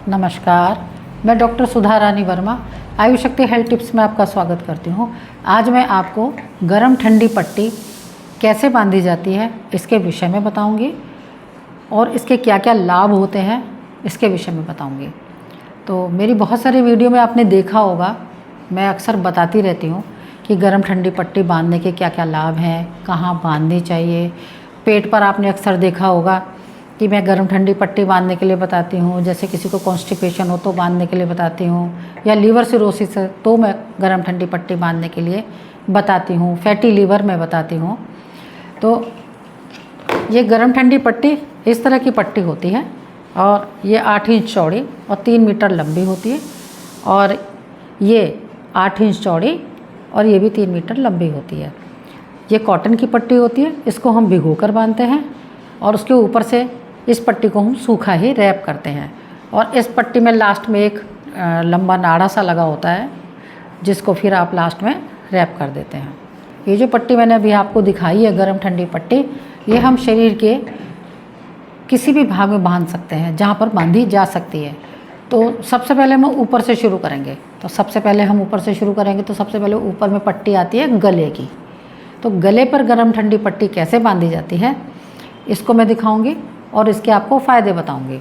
नमस्कार, मैं डॉक्टर सुधा रानी वर्मा आयु शक्ति हेल्थ टिप्स में आपका स्वागत करती हूँ। आज मैं आपको गर्म ठंडी पट्टी कैसे बांधी जाती है इसके विषय में बताऊँगी और इसके क्या क्या लाभ होते हैं इसके विषय में बताऊँगी। तो मेरी बहुत सारी वीडियो में आपने देखा होगा, मैं अक्सर बताती रहती हूँ कि गर्म ठंडी पट्टी बांधने के क्या क्या लाभ हैं, कहाँ बांधनी चाहिए। पेट पर आपने अक्सर देखा होगा कि मैं गर्म ठंडी पट्टी बांधने के लिए बताती हूँ, जैसे किसी को कॉन्स्टिपेशन हो तो बांधने के लिए बताती हूँ, या लीवर सिरोसिस है तो मैं गर्म ठंडी पट्टी बांधने के लिए बताती हूँ, फैटी लीवर में बताती हूँ। तो ये गर्म ठंडी पट्टी इस तरह की पट्टी होती है और ये 8 इंच चौड़ी और 3 मीटर लंबी होती है, और ये 8 इंच चौड़ी और ये भी 3 मीटर लंबी होती है। ये कॉटन की पट्टी होती है, इसको हम भिगो कर बांधते हैं और उसके ऊपर से इस पट्टी को हम सूखा ही रैप करते हैं। और इस पट्टी में लास्ट में एक लंबा नाड़ा सा लगा होता है जिसको फिर आप लास्ट में रैप कर देते हैं। ये जो पट्टी मैंने अभी आपको दिखाई है गर्म ठंडी पट्टी, ये हम शरीर के किसी भी भाग में बांध सकते हैं जहाँ पर बांधी जा सकती है। तो सबसे पहले हम ऊपर से शुरू करेंगे। तो सबसे पहले हम ऊपर से शुरू करेंगे तो सबसे पहले ऊपर में पट्टी आती है गले की। तो गले पर गर्म ठंडी पट्टी कैसे बांधी जाती है इसको मैं दिखाऊंगी और इसके आपको फ़ायदे बताऊंगी।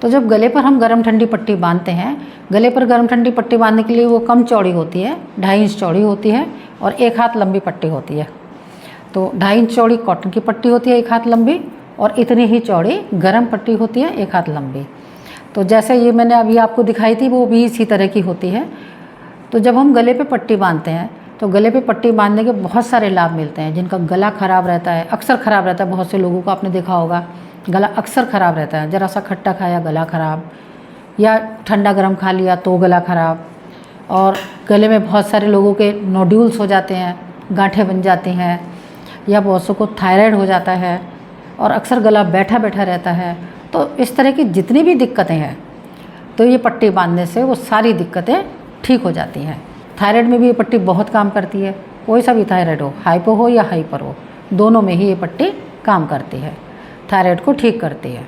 तो जब गले पर हम गर्म ठंडी पट्टी बांधते हैं, गले पर गर्म ठंडी पट्टी बांधने के लिए वो कम चौड़ी होती है, 2.5 इंच चौड़ी होती है और 1 हाथ लंबी पट्टी होती है। तो 2.5 इंच चौड़ी कॉटन की पट्टी होती है 1 हाथ लंबी, और इतनी ही चौड़ी गर्म पट्टी होती है 1 हाथ लंबी। तो जैसे ये मैंने अभी आपको दिखाई थी वो भी इसी तरह की होती है। तो जब हम गले पे पट्टी बांधते हैं तो गले पे पट्टी बांधने के बहुत सारे लाभ मिलते हैं। जिनका गला ख़राब रहता है, अक्सर ख़राब रहता है, बहुत से लोगों को आपने देखा होगा गला अक्सर ख़राब रहता है, ज़रा सा खट्टा खाया गला ख़राब, या ठंडा गर्म खा लिया तो गला ख़राब, और गले में बहुत सारे लोगों के नोड्यूल्स हो जाते हैं, गांठें बन जाती हैं, या बहुत सौ को थायराइड हो जाता है और अक्सर गला बैठा बैठा रहता है। तो इस तरह की जितनी भी दिक्कतें हैं तो ये पट्टी बांधने से वो सारी दिक्कतें ठीक हो जाती हैं। थायराइड में भी ये पट्टी बहुत काम करती है। कोई सा भी थायराइड हो, हाइपो हो या हाइपर हो, दोनों में ही ये पट्टी काम करती है, थायराइड को ठीक करती है।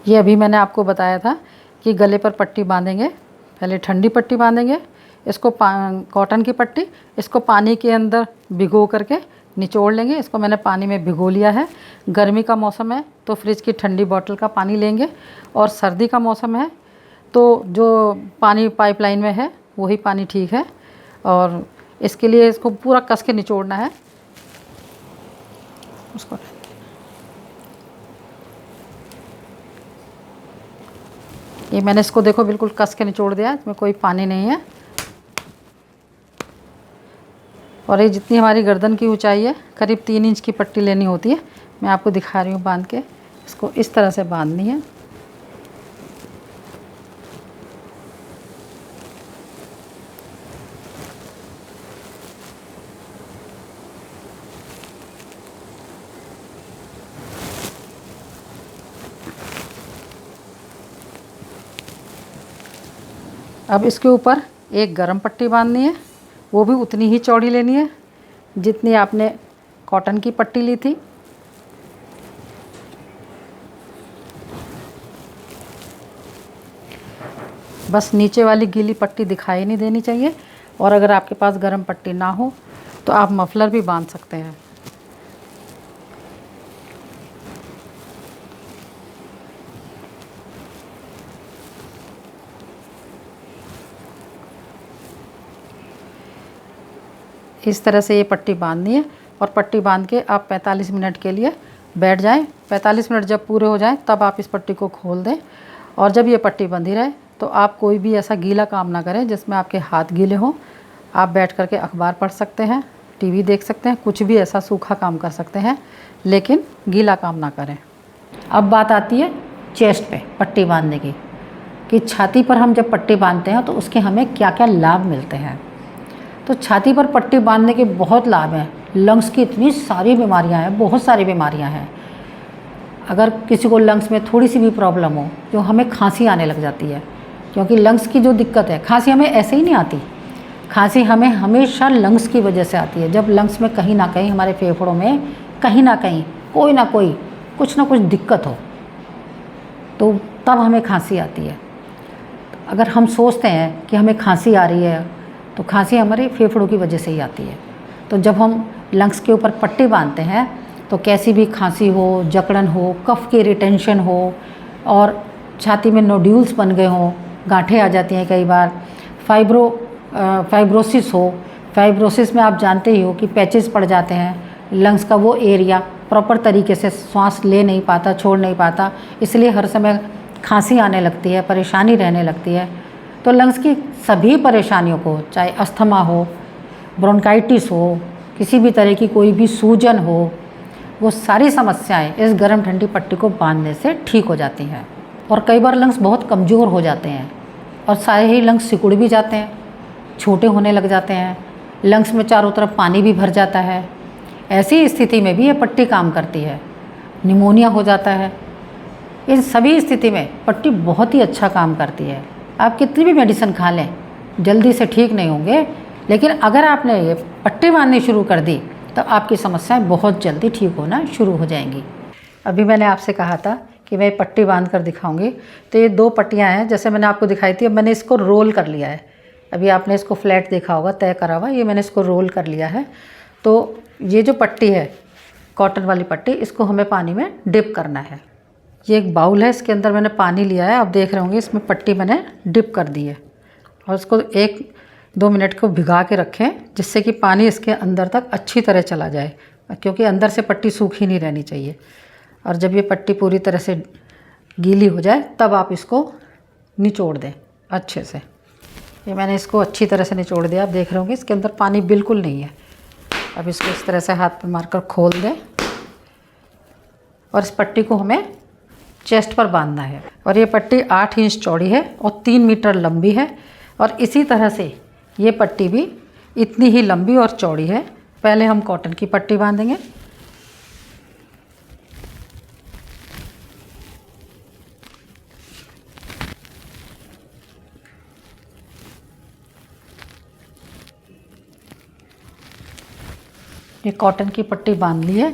ये अभी मैंने आपको बताया था कि गले पर पट्टी बांधेंगे, पहले ठंडी पट्टी बांधेंगे, इसको कॉटन की पट्टी, इसको पानी के अंदर भिगो करके निचोड़ लेंगे। इसको मैंने पानी में भिगो लिया है। गर्मी का मौसम है तो फ्रिज की ठंडी बोतल का पानी लेंगे, और सर्दी का मौसम है तो जो पानी पाइपलाइन में है वही पानी ठीक है। और इसके लिए इसको पूरा कस के निचोड़ना है उसको। ये मैंने इसको देखो बिल्कुल कस के निचोड़ दिया, इसमें कोई पानी नहीं है। और ये जितनी हमारी गर्दन की ऊंचाई है करीब 3 इंच की पट्टी लेनी होती है। मैं आपको दिखा रही हूँ बांध के। इसको इस तरह से बांधनी है। अब इसके ऊपर एक गरम पट्टी बांधनी है, वो भी उतनी ही चौड़ी लेनी है जितनी आपने कॉटन की पट्टी ली थी। बस नीचे वाली गीली पट्टी दिखाई नहीं देनी चाहिए। और अगर आपके पास गरम पट्टी ना हो तो आप मफलर भी बांध सकते हैं। इस तरह से ये पट्टी बांधनी है, और पट्टी बांध के आप 45 मिनट के लिए बैठ जाएं। 45 मिनट जब पूरे हो जाएं तब आप इस पट्टी को खोल दें। और जब ये पट्टी बंधी रहे तो आप कोई भी ऐसा गीला काम ना करें जिसमें आपके हाथ गीले हों। आप बैठ कर के अखबार पढ़ सकते हैं, टीवी देख सकते हैं, कुछ भी ऐसा सूखा काम कर सकते हैं, लेकिन गीला काम ना करें। अब बात आती है चेस्ट पे पट्टी बांधने की, कि छाती पर हम जब पट्टी बांधते हैं तो उसके हमें क्या क्या लाभ मिलते हैं। तो छाती पर पट्टी बांधने के बहुत लाभ हैं। लंग्स की इतनी सारी बीमारियां हैं, बहुत सारी बीमारियां हैं। अगर किसी को लंग्स में थोड़ी सी भी प्रॉब्लम हो, जो हमें खांसी आने लग जाती है, क्योंकि लंग्स की जो दिक्कत है, खांसी हमें ऐसे ही नहीं आती, खांसी हमें हमेशा लंग्स की वजह से आती है। जब लंग्स में कहीं ना कहीं, हमारे फेफड़ों में कहीं ना कहीं कोई ना कोई कुछ ना कुछ दिक्कत हो, तो तब हमें खांसी आती है। अगर हम सोचते हैं कि हमें खांसी आ रही है तो खांसी हमारे फेफड़ों की वजह से ही आती है। तो जब हम लंग्स के ऊपर पट्टी बांधते हैं तो कैसी भी खांसी हो, जकड़न हो, कफ की रिटेंशन हो और छाती में नोड्यूल्स बन गए हों, गांठें आ जाती हैं कई बार, फाइब्रोसिस हो। फाइब्रोसिस में आप जानते ही हो कि पैचेस पड़ जाते हैं, लंग्स का वो एरिया प्रॉपर तरीके से सांस ले नहीं पाता, छोड़ नहीं पाता, इसलिए हर समय खांसी आने लगती है, परेशानी रहने लगती है। तो लंग्स की सभी परेशानियों को, चाहे अस्थमा हो, ब्रोंकाइटिस हो, किसी भी तरह की कोई भी सूजन हो, वो सारी समस्याएं इस गर्म ठंडी पट्टी को बांधने से ठीक हो जाती हैं। और कई बार लंग्स बहुत कमज़ोर हो जाते हैं और सारे ही लंग्स सिकुड़ भी जाते हैं, छोटे होने लग जाते हैं, लंग्स में चारों तरफ पानी भी भर जाता है। ऐसी स्थिति में भी ये पट्टी काम करती है। निमोनिया हो जाता है। इन सभी स्थिति में पट्टी बहुत ही अच्छा काम करती है। आप कितनी भी मेडिसिन खा लें, जल्दी से ठीक नहीं होंगे, लेकिन अगर आपने ये पट्टी बांधनी शुरू कर दी तो आपकी समस्याएं बहुत जल्दी ठीक होना शुरू हो जाएंगी। अभी मैंने आपसे कहा था कि मैं पट्टी बांध कर दिखाऊंगी, तो ये 2 पट्टियां हैं जैसे मैंने आपको दिखाई थी। अब मैंने इसको रोल कर लिया है। अभी आपने इसको फ्लैट देखा होगा, तय करा हुआ, ये मैंने इसको रोल कर लिया है। तो ये जो पट्टी है, कॉटन वाली पट्टी, इसको हमें पानी में डिप करना है। ये एक बाउल है, इसके अंदर मैंने पानी लिया है, आप देख रहे होंगे इसमें पट्टी मैंने डिप कर दी है। और इसको 1-2 मिनट को भिगा के रखें, जिससे कि पानी इसके अंदर तक अच्छी तरह चला जाए, क्योंकि अंदर से पट्टी सूखी नहीं रहनी चाहिए। और जब ये पट्टी पूरी तरह से गीली हो जाए तब आप इसको निचोड़ दें अच्छे से। ये मैंने इसको अच्छी तरह से निचोड़ दिया, आप देख रहे होंगे इसके अंदर पानी बिल्कुल नहीं है। अब इसको इस तरह से हाथ पे मारकर खोल दें और इस पट्टी को हमें चेस्ट पर बांधना है। और ये पट्टी 8 इंच चौड़ी है और 3 मीटर लंबी है। और इसी तरह से ये पट्टी भी इतनी ही लंबी और चौड़ी है। पहले हम कॉटन की पट्टी बांधेंगे। ये कॉटन की पट्टी बांध ली है।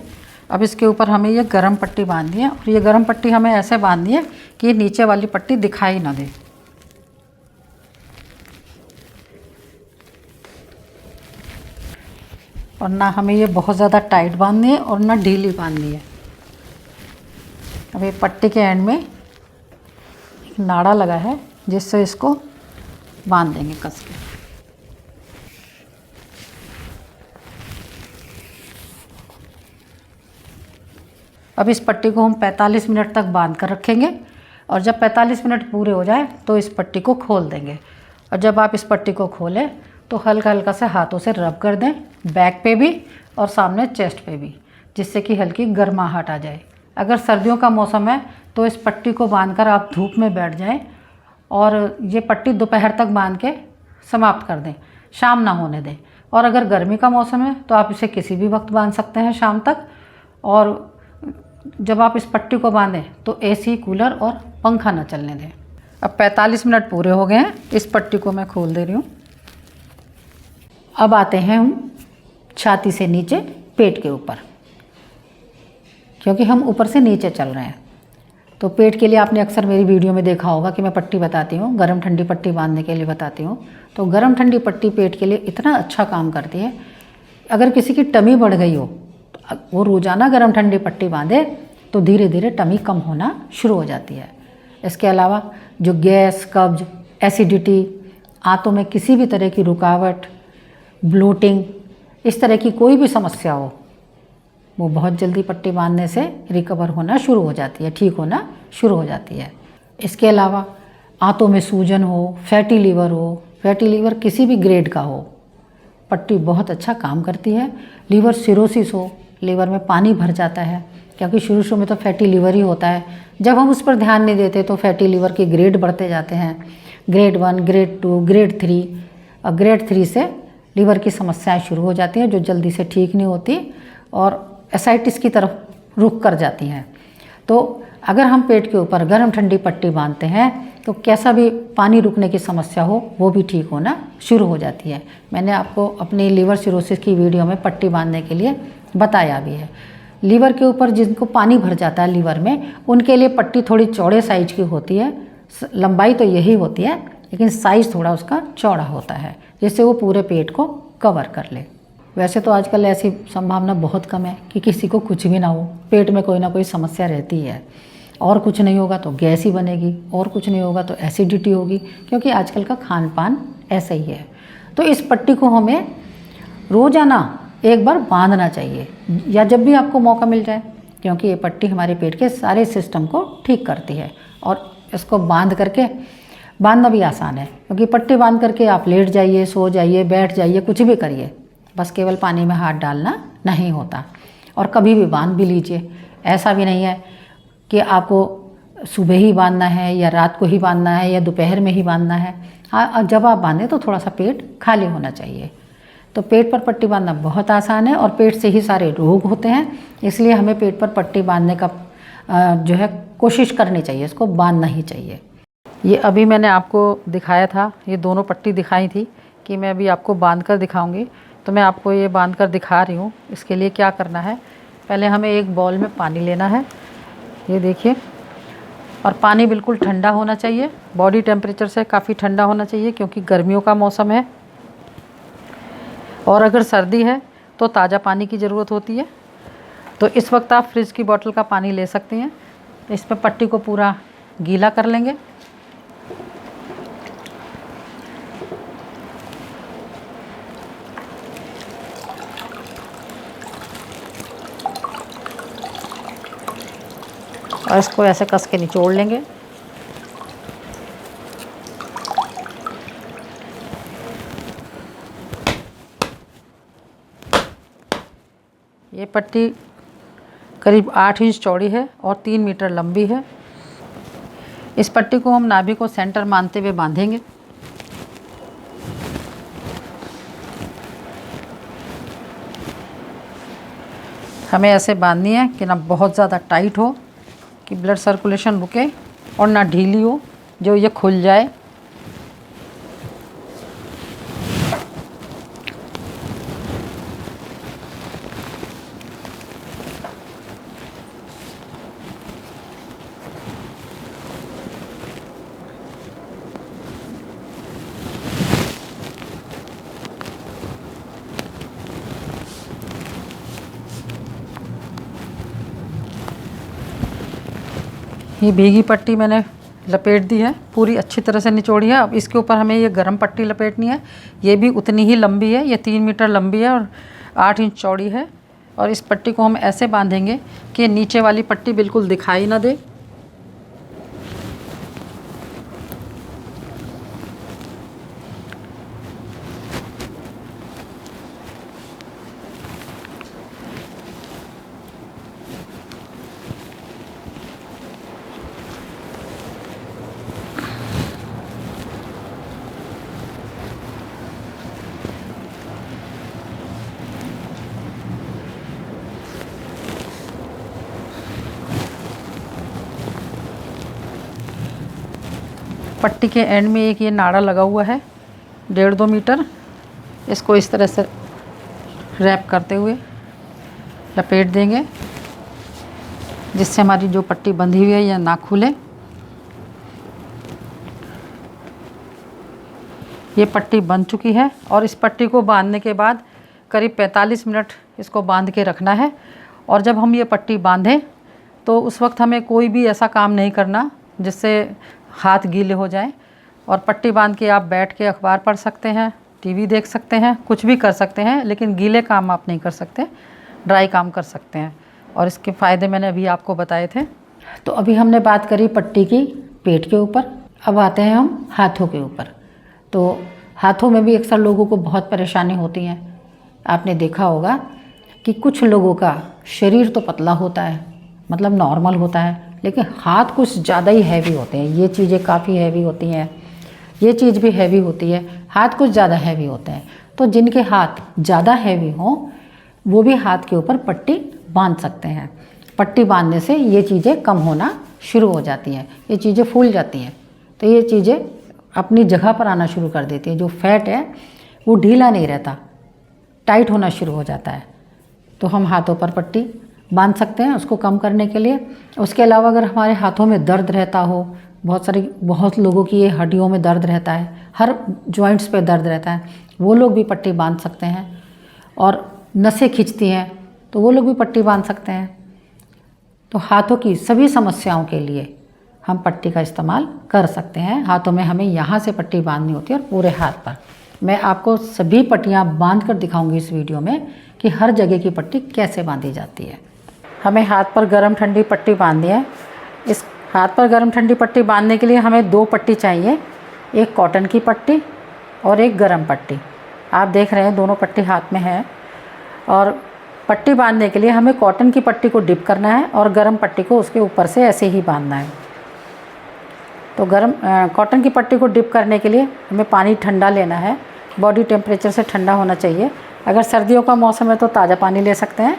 अब इसके ऊपर हमें ये गरम पट्टी बांधनी है और ये गरम पट्टी हमें ऐसे बांधनी है कि ये नीचे वाली पट्टी दिखाई ना दे। और ना हमें ये बहुत ज़्यादा टाइट बांधनी है और ना ढीली बांधनी है। अब ये पट्टी के एंड में एक नाड़ा लगा है, जिससे इसको बांध देंगे कस के। अब इस पट्टी को हम 45 मिनट तक बांध कर रखेंगे और जब 45 मिनट पूरे हो जाए तो इस पट्टी को खोल देंगे। और जब आप इस पट्टी को खोलें तो हल्का हल्का से हाथों से रब कर दें, बैक पे भी और सामने चेस्ट पे भी, जिससे कि हल्की गर्माहट आ जाए। अगर सर्दियों का मौसम है तो इस पट्टी को बांधकर आप धूप में बैठ जाएं और ये पट्टी दोपहर तक बांध के समाप्त कर दें, शाम ना होने दें। और अगर गर्मी का मौसम है तो आप इसे किसी भी वक्त बांध सकते हैं शाम तक। और जब आप इस पट्टी को बांधें तो एसी, कूलर और पंखा न चलने दें। अब 45 मिनट पूरे हो गए हैं, इस पट्टी को मैं खोल दे रही हूँ। अब आते हैं हम छाती से नीचे पेट के ऊपर, क्योंकि हम ऊपर से नीचे चल रहे हैं। तो पेट के लिए आपने अक्सर मेरी वीडियो में देखा होगा कि मैं पट्टी बताती हूँ, गरम ठंडी पट्टी बांधने के लिए बताती हूँ। तो गरम ठंडी पट्टी पेट के लिए इतना अच्छा काम करती है। अगर किसी की टमी बढ़ गई हो, वो रोज़ाना गरम ठंडी पट्टी बांधे तो धीरे धीरे टमी कम होना शुरू हो जाती है। इसके अलावा जो गैस, कब्ज, एसिडिटी, आंतों में किसी भी तरह की रुकावट, ब्लोटिंग, इस तरह की कोई भी समस्या हो, वो बहुत जल्दी पट्टी बांधने से रिकवर होना शुरू हो जाती है, ठीक होना शुरू हो जाती है। इसके अलावा आंतों में सूजन हो, फैटी लीवर किसी भी ग्रेड का हो, पट्टी बहुत अच्छा काम करती है। लीवर सिरोसिस हो, लीवर में पानी भर जाता है, क्योंकि शुरू में तो फैटी लीवर ही होता है। जब हम उस पर ध्यान नहीं देते तो फैटी लीवर के ग्रेड बढ़ते जाते हैं, ग्रेड 1, ग्रेड 2, ग्रेड 3। और ग्रेड 3 से लीवर की समस्याएं शुरू हो जाती हैं, जो जल्दी से ठीक नहीं होती और एसाइटिस की तरफ रुख कर जाती हैं। तो अगर हम पेट के ऊपर गर्म ठंडी पट्टी बांधते हैं तो कैसा भी पानी रुकने की समस्या हो वो भी ठीक होना शुरू हो जाती है। मैंने आपको अपनी लीवर सिरोसिस की वीडियो में पट्टी बांधने के लिए बताया भी है। लीवर के ऊपर जिनको पानी भर जाता है लीवर में, उनके लिए पट्टी थोड़ी चौड़े साइज की होती है। लंबाई तो यही होती है, लेकिन साइज़ थोड़ा उसका चौड़ा होता है, जिससे वो पूरे पेट को कवर कर ले। वैसे तो आजकल ऐसी संभावना बहुत कम है कि किसी को कुछ भी ना हो, पेट में कोई ना कोई समस्या रहती है। और कुछ नहीं होगा तो गैस ही बनेगी, और कुछ नहीं होगा तो एसिडिटी होगी, क्योंकि आजकल का खान पान ऐसा ही है। तो इस पट्टी को हमें रोज़ाना एक बार बांधना चाहिए, या जब भी आपको मौका मिल जाए, क्योंकि ये पट्टी हमारे पेट के सारे सिस्टम को ठीक करती है। और इसको बांधना भी आसान है, क्योंकि पट्टी बांध करके आप लेट जाइए, सो जाइए, बैठ जाइए, कुछ भी करिए, बस केवल पानी में हाथ डालना नहीं होता। और कभी भी बांध भी लीजिए, ऐसा भी नहीं है कि आपको सुबह ही बांधना है या रात को ही बांधना है या दोपहर में ही बांधना है। हाँ, जब आप बांधें तो थोड़ा सा पेट खाली होना चाहिए। तो पेट पर पट्टी बांधना बहुत आसान है, और पेट से ही सारे रोग होते हैं, इसलिए हमें पेट पर पट्टी बांधने का जो है कोशिश करनी चाहिए, इसको बांधना ही चाहिए। ये अभी मैंने आपको दिखाया था, ये दोनों पट्टी दिखाई थी कि मैं अभी आपको बांध कर दिखाऊंगी, तो मैं आपको ये बांध कर दिखा रही हूँ। इसके लिए क्या करना है, पहले हमें एक बाउल में पानी लेना है, ये देखिए, और पानी बिल्कुल ठंडा होना चाहिए, बॉडी टेम्परेचर से काफ़ी ठंडा होना चाहिए, क्योंकि गर्मियों का मौसम है। और अगर सर्दी है तो ताज़ा पानी की ज़रूरत होती है। तो इस वक्त आप फ्रिज की बोतल का पानी ले सकते हैं। तो इस पर पट्टी को पूरा गीला कर लेंगे। और इसको ऐसे कस के निचोड़ लेंगे। ये पट्टी करीब 8 इंच चौड़ी है और 3 मीटर लंबी है। इस पट्टी को हम नाभि को सेंटर मानते हुए बांधेंगे। हमें ऐसे बांधनी है कि ना बहुत ज़्यादा टाइट हो कि ब्लड सर्कुलेशन रुके, और ना ढीली हो जो ये खुल जाए। ये भीगी पट्टी मैंने लपेट दी है, पूरी अच्छी तरह से निचोड़ी है। अब इसके ऊपर हमें ये गर्म पट्टी लपेटनी है। ये भी उतनी ही लंबी है, ये 3 मीटर लंबी है और 8 इंच चौड़ी है। और इस पट्टी को हम ऐसे बांधेंगे कि नीचे वाली पट्टी बिल्कुल दिखाई ना दे। पट्टी के एंड में एक ये नाड़ा लगा हुआ है 1.5-2 मीटर। इसको इस तरह से रैप करते हुए लपेट देंगे, जिससे हमारी जो पट्टी बंधी हुई है यह ना खुले। ये पट्टी बंध चुकी है, और इस पट्टी को बांधने के बाद करीब 45 मिनट इसको बांध के रखना है। और जब हम ये पट्टी बांधें तो उस वक्त हमें कोई भी ऐसा काम नहीं करना जिससे हाथ गीले हो जाएं। और पट्टी बांध के आप बैठ के अखबार पढ़ सकते हैं, टीवी देख सकते हैं, कुछ भी कर सकते हैं, लेकिन गीले काम आप नहीं कर सकते, ड्राई काम कर सकते हैं। और इसके फ़ायदे मैंने अभी आपको बताए थे। तो अभी हमने बात करी पट्टी की पेट के ऊपर, अब आते हैं हम हाथों के ऊपर। तो हाथों में भी अक्सर लोगों को बहुत परेशानी होती है। आपने देखा होगा कि कुछ लोगों का शरीर तो पतला होता है, मतलब नॉर्मल होता है, लेकिन हाथ कुछ ज़्यादा ही हैवी होते हैं। ये चीज़ें काफ़ी हैवी होती हैं, ये चीज़ भी हैवी होती है, हाथ कुछ ज़्यादा हैवी होते हैं। तो जिनके हाथ ज़्यादा हैवी हों वो भी हाथ के ऊपर पट्टी बांध सकते हैं। पट्टी बांधने से ये चीज़ें कम होना शुरू हो जाती हैं, ये चीज़ें फूल जाती हैं, तो ये चीज़ें अपनी जगह पर आना शुरू कर देती हैं। जो फैट है वो ढीला नहीं रहता, टाइट होना शुरू हो जाता है। तो हम हाथों पर पट्टी बांध सकते हैं उसको कम करने के लिए। उसके अलावा अगर हमारे हाथों में दर्द रहता हो, बहुत लोगों की ये हड्डियों में दर्द रहता है, हर जॉइंट्स पे दर्द रहता है, वो लोग भी पट्टी बांध सकते हैं। और नसें खिंचती हैं तो वो लोग भी पट्टी बांध सकते हैं। तो हाथों की सभी समस्याओं के लिए हम पट्टी का इस्तेमाल कर सकते हैं। हाथों में हमें यहाँ से पट्टी बांधनी होती है और पूरे हाथ पर। मैं आपको सभी पट्टियाँ बांध कर दिखाऊंगी इस वीडियो में कि हर जगह की पट्टी कैसे बांधी जाती है। हमें हाथ पर गर्म ठंडी पट्टी बांधनी है। इस हाथ पर गर्म ठंडी पट्टी बांधने के लिए हमें 2 पट्टी चाहिए, एक कॉटन की पट्टी और एक गर्म पट्टी। आप देख रहे हैं दोनों पट्टी हाथ में है। और पट्टी बांधने के लिए हमें कॉटन की पट्टी को डिप करना है और गर्म पट्टी को उसके ऊपर से ऐसे ही बांधना है। तो कॉटन की पट्टी को डिप करने के लिए हमें पानी ठंडा लेना है, बॉडी टेम्परेचर से ठंडा होना चाहिए। अगर सर्दियों का मौसम है तो ताज़ा पानी ले सकते हैं,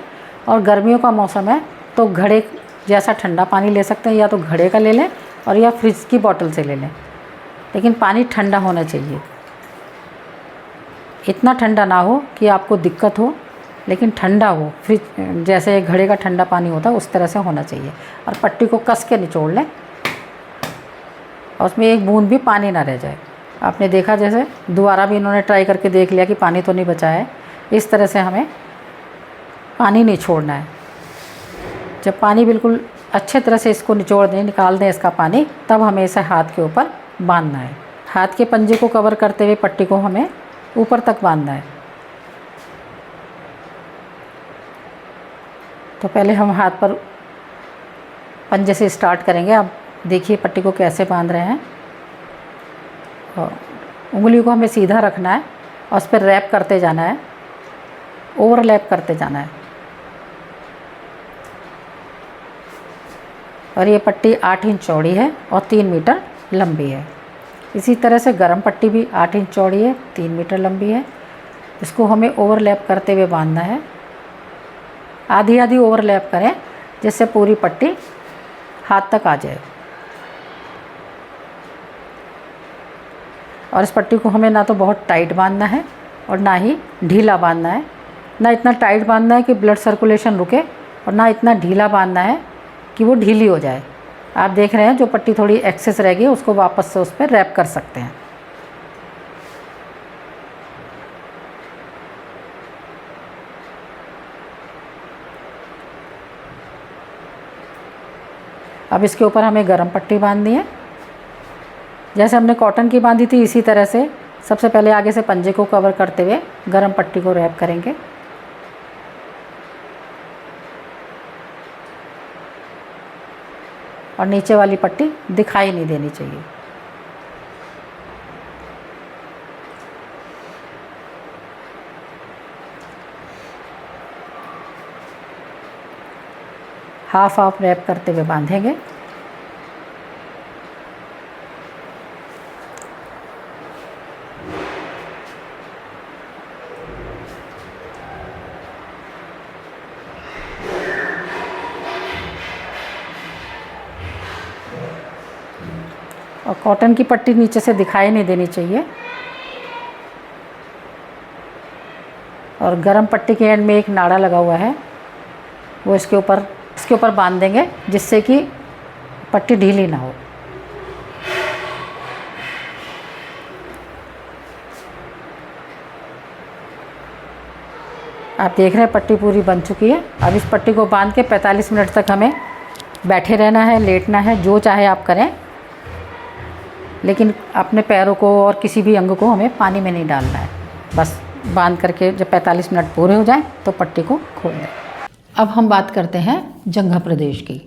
और गर्मियों का मौसम है तो घड़े जैसा ठंडा पानी ले सकते हैं, या तो घड़े का ले लें और या फ्रिज की बोतल से ले लें, लेकिन पानी ठंडा होना चाहिए। इतना ठंडा ना हो कि आपको दिक्कत हो, लेकिन ठंडा हो, फ्रिज जैसे घड़े का ठंडा पानी होता है उस तरह से होना चाहिए। और पट्टी को कस के निचोड़ लें और उसमें एक बूंद भी पानी ना रह जाए। आपने देखा जैसे दोबारा भी इन्होंने ट्राई करके देख लिया कि पानी तो नहीं बचा है। इस तरह से हमें पानी नहीं छोड़ना है। जब पानी बिल्कुल अच्छे तरह से इसको निचोड़ दें, निकाल दें इसका पानी, तब हमें इसे हाथ के ऊपर बांधना है। हाथ के पंजे को कवर करते हुए पट्टी को हमें ऊपर तक बांधना है। तो पहले हम हाथ पर पंजे से स्टार्ट करेंगे। आप देखिए पट्टी को कैसे बांध रहे हैं। और उंगली को हमें सीधा रखना है और उस पर रैप करते जाना है, ओवरलैप करते जाना है। और ये पट्टी 8 इंच चौड़ी है और 3 मीटर लंबी है। इसी तरह से गर्म पट्टी भी 8 इंच चौड़ी है, 3 मीटर लंबी है। इसको हमें ओवरलैप करते हुए बांधना है। आधी आधी ओवरलैप करें जिससे पूरी पट्टी हाथ तक आ जाए। और इस पट्टी को हमें ना तो बहुत टाइट बांधना है और ना ही ढीला बांधना है। ना इतना टाइट बांधना है कि ब्लड सर्कुलेशन रुके, और ना इतना ढीला बांधना है कि वो ढीली हो जाए। आप देख रहे हैं जो पट्टी थोड़ी एक्सेस रह गई उसको वापस से उस पर रैप कर सकते हैं। अब इसके ऊपर हमें गर्म पट्टी बांधनी है। जैसे हमने कॉटन की बांधी थी इसी तरह से सबसे पहले आगे से पंजे को कवर करते हुए गर्म पट्टी को रैप करेंगे। और नीचे वाली पट्टी दिखाई नहीं देनी चाहिए। हाफ हाफ रैप करते हुए बांधेंगे। और कॉटन की पट्टी नीचे से दिखाई नहीं देनी चाहिए। और गरम पट्टी के एंड में एक नाड़ा लगा हुआ है, वो इसके ऊपर बांध देंगे जिससे कि पट्टी ढीली ना हो। आप देख रहे हैं पट्टी पूरी बन चुकी है। अब इस पट्टी को बांध के 45 मिनट तक हमें बैठे रहना है, लेटना है, जो चाहे आप करें, लेकिन अपने पैरों को और किसी भी अंग को हमें पानी में नहीं डालना है। बस बांध करके जब 45 मिनट पूरे हो जाएं तो पट्टी को खोल दें। अब हम बात करते हैं जंघा प्रदेश की,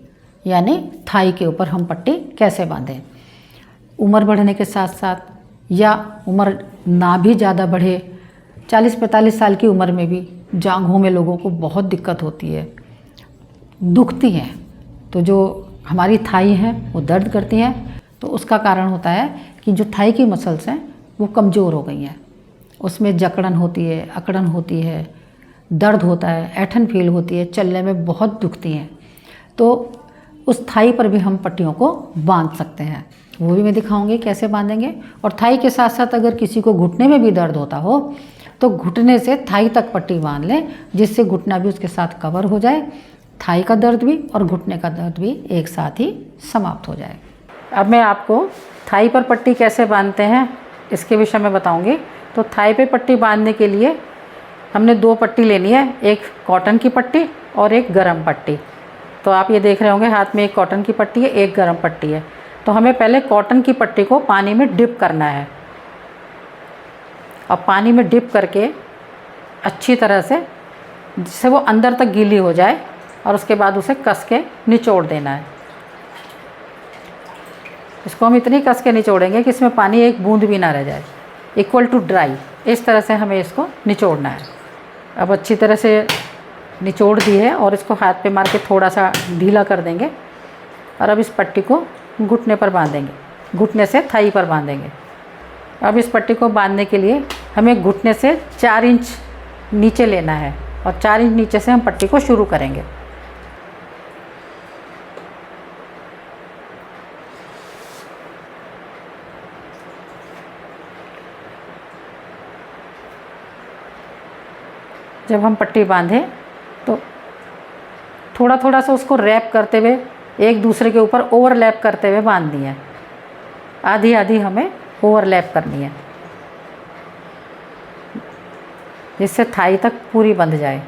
यानी थाई के ऊपर हम पट्टी कैसे बांधें। उम्र बढ़ने के साथ साथ या उम्र ना भी ज़्यादा बढ़े, 40-45 साल की उम्र में भी जांघों में लोगों को बहुत दिक्कत होती है, दुखती हैं। तो जो हमारी थाई हैं वो दर्द करती हैं। तो उसका कारण होता है कि जो थाई की मसल्स हैं वो कमज़ोर हो गई हैं, उसमें जकड़न होती है, अकड़न होती है, दर्द होता है, ऐठन फील होती है, चलने में बहुत दुखती हैं। तो उस थाई पर भी हम पट्टियों को बांध सकते हैं, वो भी मैं दिखाऊंगी कैसे बांधेंगे। और थाई के साथ साथ अगर किसी को घुटने में भी दर्द होता हो तो घुटने से थाई तक पट्टी बांध लें, जिससे घुटना भी उसके साथ कवर हो जाए थाई का दर्द भी और घुटने का दर्द भी एक साथ ही समाप्त हो जाए। अब मैं आपको थाई पर पट्टी कैसे बांधते हैं इसके विषय में बताऊंगी। तो थाई पे पट्टी बांधने के लिए हमने 2 पट्टी लेनी है, एक कॉटन की पट्टी और एक गरम पट्टी। तो आप ये देख रहे होंगे हाथ में एक कॉटन की पट्टी है, एक गरम पट्टी है। तो हमें पहले कॉटन की पट्टी को पानी में डिप करना है और पानी में डिप करके अच्छी तरह से, जिससे वो अंदर तक गीली हो जाए, और उसके बाद उसे कस के निचोड़ देना है। इसको हम इतनी कस के निचोड़ेंगे कि इसमें पानी एक बूंद भी ना रह जाए, इक्वल टू ड्राई। इस तरह से हमें इसको निचोड़ना है। अब अच्छी तरह से निचोड़ दी है और इसको हाथ पे मार के थोड़ा सा ढीला कर देंगे। और अब इस पट्टी को घुटने पर बांधेंगे, घुटने से थाई पर बांधेंगे। अब इस पट्टी को बांधने के लिए हमें घुटने से 4 इंच नीचे लेना है और 4 इंच नीचे से हम पट्टी को शुरू करेंगे। जब हम पट्टी बांधें तो थोड़ा थोड़ा सा उसको रैप करते हुए, एक दूसरे के ऊपर ओवरलैप करते हुए बांधनी है। आधी आधी हमें ओवरलैप करनी है, जिससे थाई तक पूरी बंध जाए।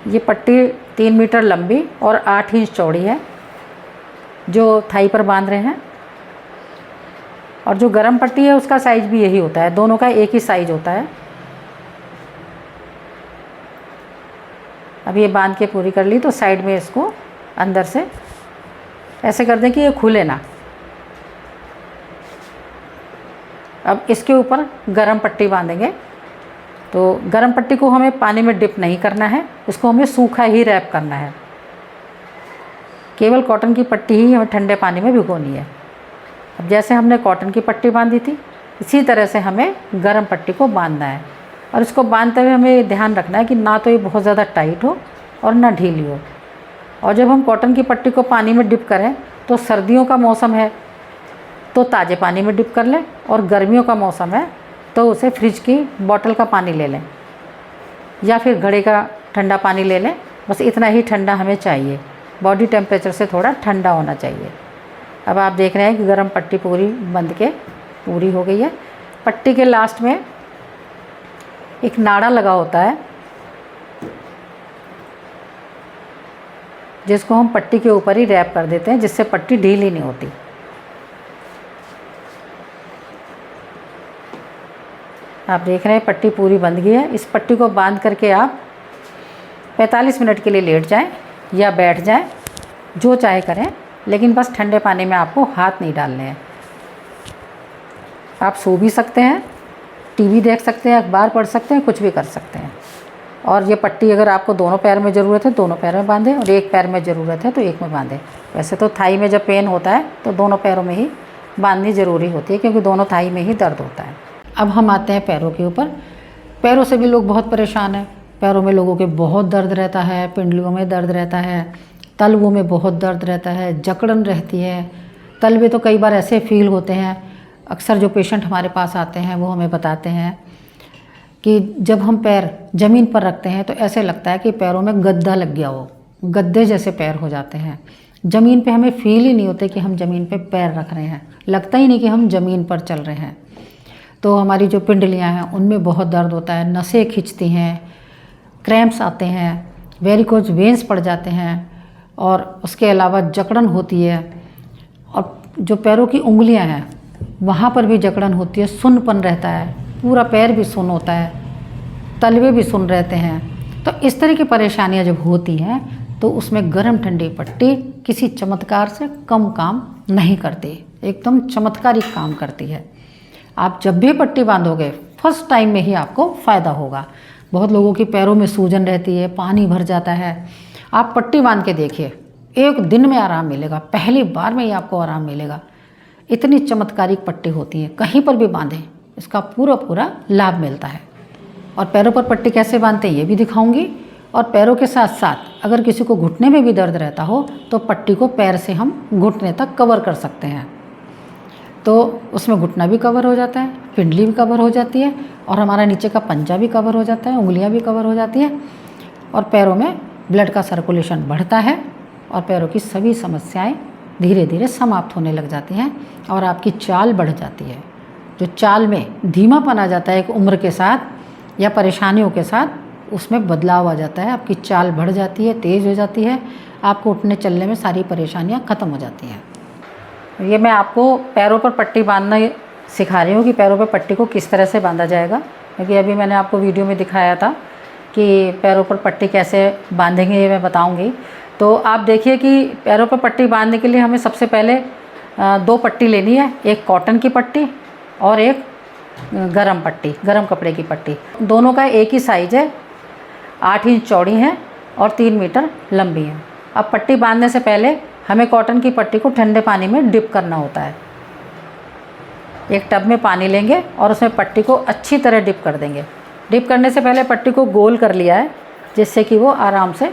ये पट्टी 3 मीटर लंबी और 8 इंच चौड़ी है जो थाई पर बांध रहे हैं। और जो गरम पट्टी है उसका साइज़ भी यही होता है, दोनों का एक ही साइज़ होता है। अब ये बांध के पूरी कर ली तो साइड में इसको अंदर से ऐसे कर दें कि ये खुले ना। अब इसके ऊपर गरम पट्टी बांधेंगे। तो गरम पट्टी को हमें पानी में डिप नहीं करना है, इसको हमें सूखा ही रैप करना है। केवल कॉटन की पट्टी ही हमें ठंडे पानी में भिगोनी है। अब जैसे हमने कॉटन की पट्टी बांधी थी, इसी तरह से हमें गरम पट्टी को बांधना है। और इसको बांधते हुए हमें ये ध्यान रखना है कि ना तो ये बहुत ज़्यादा टाइट हो और ना ढीली हो। और जब हम कॉटन की पट्टी को पानी में डिप करें तो सर्दियों का मौसम है तो ताज़े पानी में डिप कर लें, और गर्मियों का मौसम है तो उसे फ्रिज की बोतल का पानी ले लें या फिर घड़े का ठंडा पानी ले लें। बस इतना ही ठंडा हमें चाहिए, बॉडी टेम्परेचर से थोड़ा ठंडा होना चाहिए। अब आप देख रहे हैं कि गरम पट्टी पूरी बंध के पूरी हो गई है। पट्टी के लास्ट में एक नाड़ा लगा होता है, जिसको हम पट्टी के ऊपर ही रैप कर देते हैं, जिससे पट्टी ढीली नहीं होती। आप देख रहे हैं पट्टी पूरी बंध गई है। इस पट्टी को बांध करके आप 45 मिनट के लिए लेट जाएं या बैठ जाएं, जो चाहे करें, लेकिन बस ठंडे पानी में आपको हाथ नहीं डालने हैं। आप सो भी सकते हैं, टीवी देख सकते हैं, अखबार पढ़ सकते हैं, कुछ भी कर सकते हैं। और ये पट्टी अगर आपको दोनों पैर में ज़रूरत है दोनों पैर में बांधें, और एक पैर में ज़रूरत है तो एक में बांधें। वैसे तो थाई में जब पेन होता है तो दोनों पैरों में ही बांधनी ज़रूरी होती है, क्योंकि दोनों थाई में ही दर्द होता है। अब हम आते हैं पैरों के ऊपर। पैरों से भी लोग बहुत परेशान हैं। पैरों में लोगों के बहुत दर्द रहता है, पिंडलियों में दर्द रहता है, तलवों में बहुत दर्द रहता है, जकड़न रहती है। तलवे तो कई बार ऐसे फील होते हैं, अक्सर जो पेशेंट हमारे पास आते हैं वो हमें बताते हैं कि जब हम पैर ज़मीन पर रखते हैं तो ऐसे लगता है कि पैरों में गद्दा लग गया हो, गद्दे जैसे पैर हो जाते हैं। ज़मीन पे हमें फील ही नहीं होते कि हम ज़मीन पे पैर रख रहे हैं, लगता ही नहीं कि हम ज़मीन पर चल रहे हैं। तो हमारी जो पिंडलियां हैं उनमें बहुत दर्द होता है, नसें खिंचती हैं, क्रैम्प्स आते हैं, वेरिकोज वेंस पड़ जाते हैं, और उसके अलावा जकड़न होती है। और जो पैरों की उंगलियां हैं वहाँ पर भी जकड़न होती है, सुन्नपन रहता है, पूरा पैर भी सुन्न होता है, तलवे भी सुन्न रहते हैं। तो इस तरह की परेशानियां जब होती हैं तो उसमें गर्म ठंडी पट्टी किसी चमत्कार से कम काम नहीं करती, एकदम चमत्कारिक काम करती है। आप जब भी पट्टी बांधोगे फर्स्ट टाइम में ही आपको फ़ायदा होगा। बहुत लोगों की पैरों में सूजन रहती है, पानी भर जाता है। आप पट्टी बांध के देखिए, एक दिन में आराम मिलेगा, पहली बार में ही आपको आराम मिलेगा। इतनी चमत्कारिक पट्टी होती है, कहीं पर भी बांधें इसका पूरा पूरा लाभ मिलता है। और पैरों पर पट्टी कैसे बांधते हैं ये भी दिखाऊंगी, और पैरों के साथ साथ अगर किसी को घुटने में भी दर्द रहता हो तो पट्टी को पैर से हम घुटने तक कवर कर सकते हैं। तो उसमें घुटना भी कवर हो जाता है, पिंडली भी कवर हो जाती है और हमारा नीचे का पंजा भी कवर हो जाता है, उंगलियां भी कवर हो जाती है और पैरों में ब्लड का सर्कुलेशन बढ़ता है और पैरों की सभी समस्याएं धीरे धीरे समाप्त होने लग जाती हैं और आपकी चाल बढ़ जाती है। जो चाल में धीमापन आ जाता है एक उम्र के साथ या परेशानियों के साथ, उसमें बदलाव आ जाता है, आपकी चाल बढ़ जाती है, तेज़ हो जाती है, आपको उठने चलने में सारी परेशानियां ख़त्म हो जाती हैं। ये मैं आपको पैरों पर पट्टी बांधना सिखा रही हूँ कि पैरों पर पट्टी को किस तरह से बांधा जाएगा, क्योंकि अभी मैंने आपको वीडियो में दिखाया था कि पैरों पर पट्टी कैसे बांधेंगे, ये मैं बताऊँगी। तो आप देखिए कि पैरों पर पट्टी बांधने के लिए हमें सबसे पहले 2 पट्टी लेनी है, एक कॉटन की पट्टी और एक गरम पट्टी, गरम कपड़े की पट्टी। दोनों का एक ही साइज़ है, 8 इंच चौड़ी है और 3 मीटर लंबी है। अब पट्टी बांधने से पहले हमें कॉटन की पट्टी को ठंडे पानी में डिप करना होता है। एक टब में पानी लेंगे और उसमें पट्टी को अच्छी तरह डिप कर देंगे। डिप करने से पहले पट्टी को गोल कर लिया है जिससे कि वो आराम से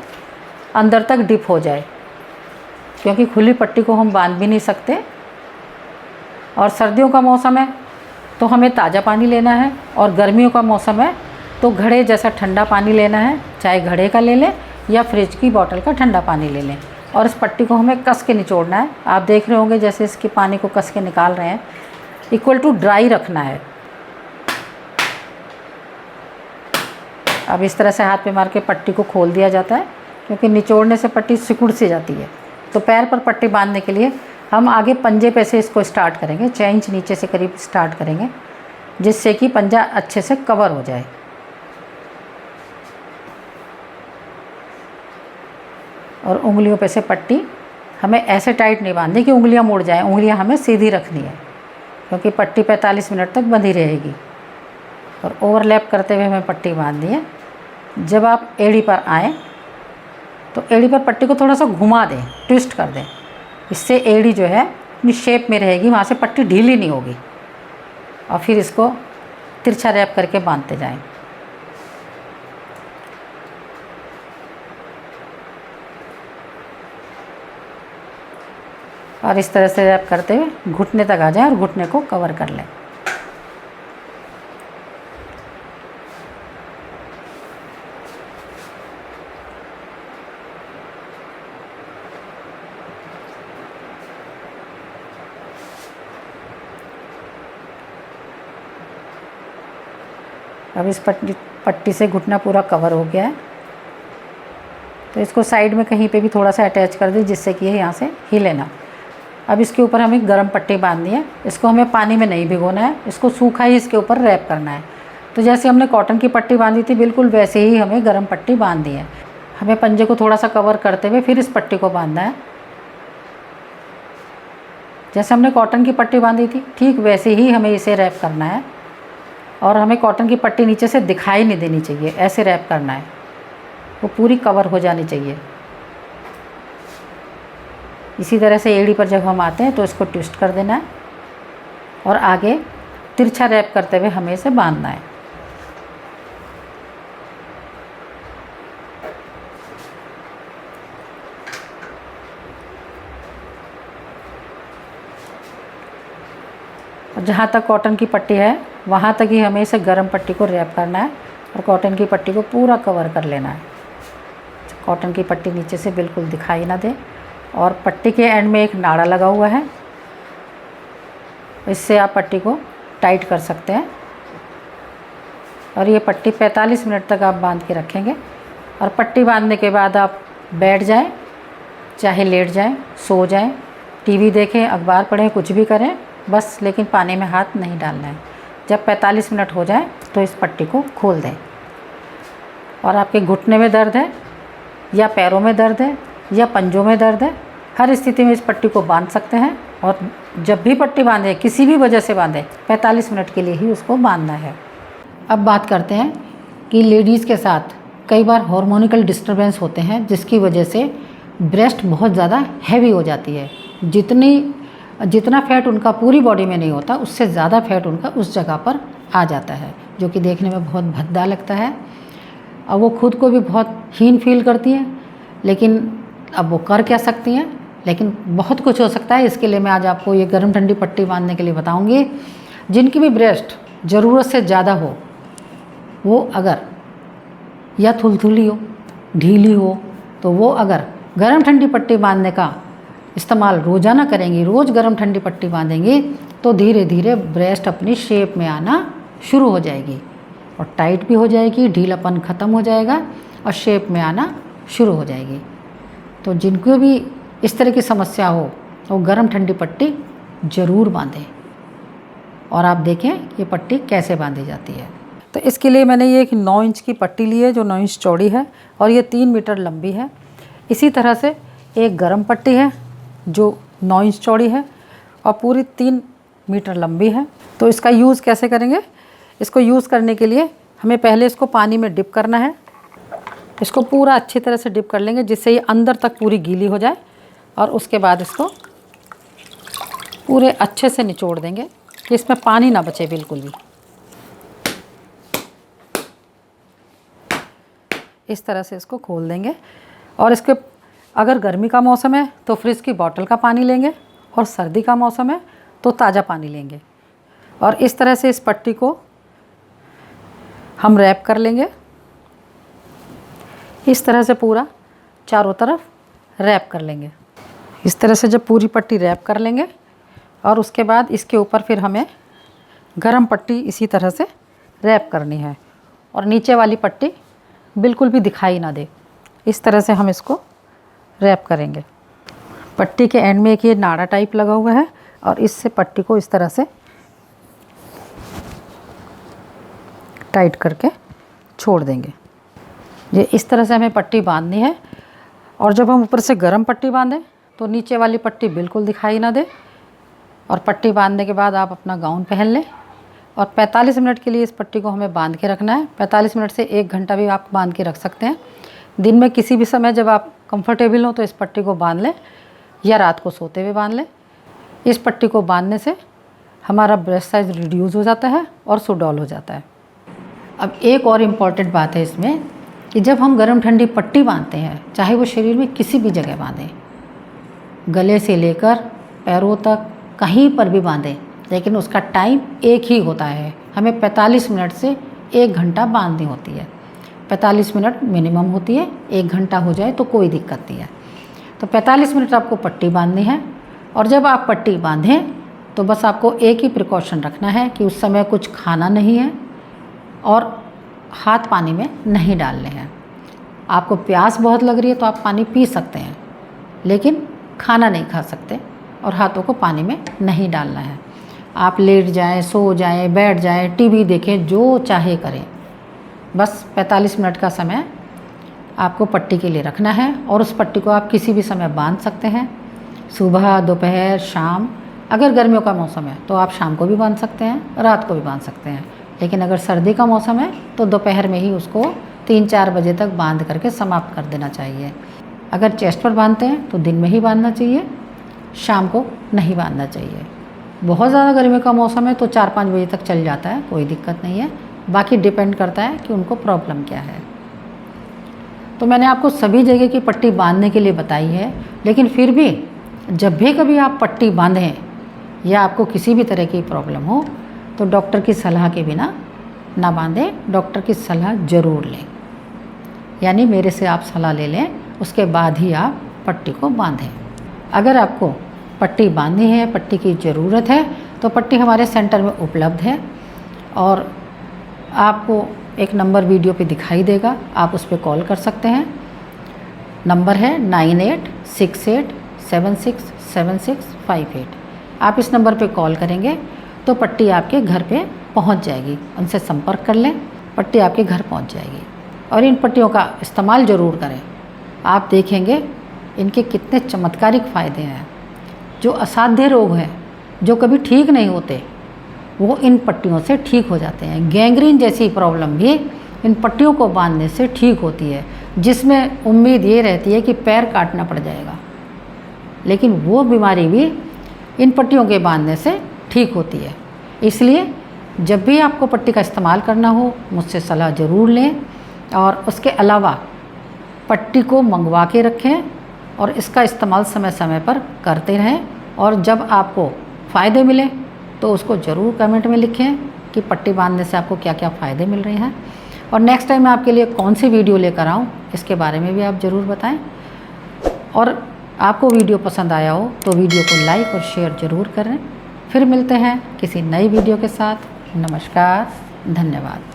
अंदर तक डिप हो जाए, क्योंकि खुली पट्टी को हम बांध भी नहीं सकते। और सर्दियों का मौसम है तो हमें ताज़ा पानी लेना है और गर्मियों का मौसम है तो घड़े जैसा ठंडा पानी लेना है, चाहे घड़े का ले लें या फ्रिज की बोतल का ठंडा पानी ले लें। और इस पट्टी को हमें कस के निचोड़ना है। आप देख रहे होंगे जैसे इसके पानी को कस के निकाल रहे हैं, इक्वल टू ड्राई रखना है। अब इस तरह से हाथ पे मार के पट्टी को खोल दिया जाता है, क्योंकि निचोड़ने से पट्टी सिकुड़ सी जाती है। तो पैर पर पट्टी बांधने के लिए हम आगे पंजे पे से इसको स्टार्ट करेंगे, 6 इंच नीचे से करीब स्टार्ट करेंगे, जिससे कि पंजा अच्छे से कवर हो जाए। और उंगलियों पे से पट्टी हमें ऐसे टाइट नहीं बांधनी कि उंगलियां मुड़ जाएं, उंगलियां हमें सीधी रखनी है, क्योंकि पट्टी 45 मिनट तक बंधी रहेगी। और ओवरलैप करते हुए हमें पट्टी बांधनी है। जब आप एड़ी पर आएँ तो एड़ी पर पट्टी को थोड़ा सा घुमा दें, ट्विस्ट कर दें, इससे एड़ी जो है अपनी शेप में रहेगी, वहाँ से पट्टी ढीली नहीं होगी। और फिर इसको तिरछा रैप करके बांधते जाएं। और इस तरह से रैप करते हुए घुटने तक आ जाए और घुटने को कवर कर लें। अब इस पट्टी से घुटना पूरा कवर हो गया है, तो इसको साइड में कहीं पे भी थोड़ा सा अटैच कर दें जिससे कि ये यहाँ से हिले ना। अब इसके ऊपर हमें गर्म पट्टी बांधनी है। इसको हमें पानी में नहीं भिगोना है, इसको सूखा ही इसके ऊपर रैप करना है। तो जैसे हमने कॉटन की पट्टी बांधी थी बिल्कुल वैसे ही हमें गर्म पट्टी बांधनी है। हमें पंजे को थोड़ा सा कवर करते हुए फिर इस पट्टी को बांधना है। जैसे हमने कॉटन की पट्टी बांधी थी ठीक वैसे ही हमें इसे रैप करना है। और हमें कॉटन की पट्टी नीचे से दिखाई नहीं देनी चाहिए, ऐसे रैप करना है, वो पूरी कवर हो जानी चाहिए। इसी तरह से एड़ी पर जब हम आते हैं तो इसको ट्विस्ट कर देना है और आगे तिरछा रैप करते हुए हमें इसे बांधना है। और जहाँ तक कॉटन की पट्टी है वहाँ तक ही हमें इसे गर्म पट्टी को रैप करना है और कॉटन की पट्टी को पूरा कवर कर लेना है। कॉटन की पट्टी नीचे से बिल्कुल दिखाई ना दे। और पट्टी के एंड में एक नाड़ा लगा हुआ है, इससे आप पट्टी को टाइट कर सकते हैं। और ये पट्टी 45 मिनट तक आप बांध के रखेंगे। और पट्टी बांधने के बाद आप बैठ जाएं, चाहे लेट जाएं, सो जाएं, टीवी देखें, अखबार पढ़ें, कुछ भी करें बस, लेकिन पानी में हाथ नहीं डालना है। जब 45 मिनट हो जाए तो इस पट्टी को खोल दें। और आपके घुटने में दर्द है या पैरों में दर्द है या पंजों में दर्द है, हर स्थिति में इस पट्टी को बांध सकते हैं। और जब भी पट्टी बांधे, किसी भी वजह से बांधे, 45 मिनट के लिए ही उसको बांधना है। अब बात करते हैं कि लेडीज़ के साथ कई बार हार्मोनिकल डिस्टर्बेंस होते हैं जिसकी वजह से ब्रेस्ट बहुत ज़्यादा हैवी हो जाती है। जितना फैट उनका पूरी बॉडी में नहीं होता उससे ज़्यादा फैट उनका उस जगह पर आ जाता है, जो कि देखने में बहुत भद्दा लगता है। और वो खुद को भी बहुत हीन फील करती हैं, लेकिन अब वो कर क्या सकती हैं, लेकिन बहुत कुछ हो सकता है। इसके लिए मैं आज आपको ये गर्म ठंडी पट्टी बांधने के लिए बताऊंगी। जिनकी भी ब्रेस्ट ज़रूरत से ज़्यादा हो, वो अगर या थुलथुली हो, ढीली हो, तो वो अगर गर्म ठंडी पट्टी बांधने का इस्तेमाल रोज़ाना करेंगी, रोज़ गर्म ठंडी पट्टी बांधेंगी, तो धीरे धीरे ब्रेस्ट अपनी शेप में आना शुरू हो जाएगी और टाइट भी हो जाएगी, ढीलापन ख़त्म हो जाएगा और शेप में आना शुरू हो जाएगी। तो जिनको भी इस तरह की समस्या हो, वो गर्म ठंडी पट्टी ज़रूर बांधें और आप देखें ये पट्टी कैसे बांधी जाती है। तो इसके लिए मैंने ये एक 9 इंच की पट्टी ली है जो 9 इंच चौड़ी है और ये 3 मीटर लंबी है। इसी तरह से एक गरम पट्टी है जो 9 इंच चौड़ी है और पूरी 3 मीटर लंबी है। तो इसका यूज़ कैसे करेंगे? इसको यूज़ करने के लिए हमें पहले इसको पानी में डिप करना है। इसको पूरा अच्छी तरह से डिप कर लेंगे जिससे ये अंदर तक पूरी गीली हो जाए और उसके बाद इसको पूरे अच्छे से निचोड़ देंगे कि इसमें पानी ना बचे बिल्कुल भी। इस तरह से इसको खोल देंगे और इसके अगर गर्मी का मौसम है तो फ्रिज की बॉटल का पानी लेंगे और सर्दी का मौसम है तो ताज़ा पानी लेंगे और इस तरह से इस पट्टी को हम रैप कर लेंगे। इस तरह से पूरा चारों तरफ रैप कर लेंगे। इस तरह से जब पूरी पट्टी रैप कर लेंगे और उसके बाद इसके ऊपर फिर हमें गरम पट्टी इसी तरह से रैप करनी है और नीचे वाली पट्टी बिल्कुल भी दिखाई ना दे, इस तरह से हम इसको रैप करेंगे। पट्टी के एंड में एक ये नाड़ा टाइप लगा हुआ है और इससे पट्टी को इस तरह से टाइट करके छोड़ देंगे। ये इस तरह से हमें पट्टी बांधनी है और जब हम ऊपर से गरम पट्टी बांधें तो नीचे वाली पट्टी बिल्कुल दिखाई ना दे और पट्टी बांधने के बाद आप अपना गाउन पहन लें और 45 मिनट के लिए इस पट्टी को हमें बांध के रखना है। 45 मिनट से 1 घंटा भी आप बांध के रख सकते हैं। दिन में किसी भी समय जब आप कंफर्टेबल हो तो इस पट्टी को बांध लें या रात को सोते हुए बांध लें। इस पट्टी को बांधने से हमारा ब्रेस्ट साइज़ रिड्यूस हो जाता है और सुडौल हो जाता है। अब एक और इम्पॉर्टेंट बात है इसमें कि जब हम गर्म ठंडी पट्टी बांधते हैं, चाहे वो शरीर में किसी भी जगह बांधें, गले से लेकर पैरों तक कहीं पर भी बांधें, लेकिन उसका टाइम एक ही होता है। हमें 45 मिनट से 1 घंटा बांधनी होती है। 45 मिनट मिनिमम होती है, 1 घंटा हो जाए तो कोई दिक्कत नहीं है। तो 45 मिनट आपको पट्टी बांधनी है और जब आप पट्टी बांधें तो बस आपको एक ही प्रिकॉशन रखना है कि उस समय कुछ खाना नहीं है और हाथ पानी में नहीं डालने हैं। आपको प्यास बहुत लग रही है तो आप पानी पी सकते हैं, लेकिन खाना नहीं खा सकते और हाथों को पानी में नहीं डालना है। आप लेट जाएं, सो जाएं, बैठ जाएं, टीवी देखें, जो चाहे करें, बस 45 मिनट का समय आपको पट्टी के लिए रखना है और उस पट्टी को आप किसी भी समय बांध सकते हैं, सुबह, दोपहर, शाम। अगर गर्मियों का मौसम है तो आप शाम को भी बांध सकते हैं, रात को भी बांध सकते हैं, लेकिन अगर सर्दी का मौसम है तो दोपहर में ही उसको 3-4 बजे तक बांध करके समाप्त कर देना चाहिए। अगर चेस्ट पर बांधते हैं तो दिन में ही बांधना चाहिए, शाम को नहीं बांधना चाहिए। बहुत ज़्यादा गर्मी का मौसम है तो 4-5 बजे तक चल जाता है, कोई दिक्कत नहीं है। बाकी डिपेंड करता है कि उनको प्रॉब्लम क्या है। तो मैंने आपको सभी जगह की पट्टी बांधने के लिए बताई है, लेकिन फिर भी जब भी कभी आप पट्टी बांधें या आपको किसी भी तरह की प्रॉब्लम हो तो डॉक्टर की सलाह के बिना ना बांधें, डॉक्टर की सलाह ज़रूर लें। यानी मेरे से आप सलाह ले लें, उसके बाद ही आप पट्टी को बांधें। अगर आपको पट्टी बांधनी है, पट्टी की ज़रूरत है, तो पट्टी हमारे सेंटर में उपलब्ध है और आपको एक नंबर वीडियो पे दिखाई देगा, आप उस पर कॉल कर सकते हैं। नंबर है 9868767658। आप इस नंबर पे कॉल करेंगे तो पट्टी आपके घर पे पहुंच जाएगी। उनसे संपर्क कर लें, पट्टी आपके घर पहुंच जाएगी। और इन पट्टियों का इस्तेमाल ज़रूर करें, आप देखेंगे इनके कितने चमत्कारिक फ़ायदे हैं। जो असाध्य रोग हैं, जो कभी ठीक नहीं होते, वो इन पट्टियों से ठीक हो जाते हैं। गैंग्रीन जैसी प्रॉब्लम भी इन पट्टियों को बांधने से ठीक होती है, जिसमें उम्मीद ये रहती है कि पैर काटना पड़ जाएगा, लेकिन वो बीमारी भी इन पट्टियों के बांधने से ठीक होती है। इसलिए जब भी आपको पट्टी का इस्तेमाल करना हो, मुझसे सलाह ज़रूर लें। और उसके अलावा पट्टी को मंगवा के रखें और इसका इस्तेमाल समय समय पर करते रहें। और जब आपको फ़ायदे मिले तो उसको ज़रूर कमेंट में लिखें कि पट्टी बांधने से आपको क्या क्या फ़ायदे मिल रहे हैं। और नेक्स्ट टाइम मैं आपके लिए कौन सी वीडियो लेकर आऊँ इसके बारे में भी आप ज़रूर बताएं। और आपको वीडियो पसंद आया हो तो वीडियो को लाइक और शेयर ज़रूर करें। फिर मिलते हैं किसी नई वीडियो के साथ। नमस्कार, धन्यवाद।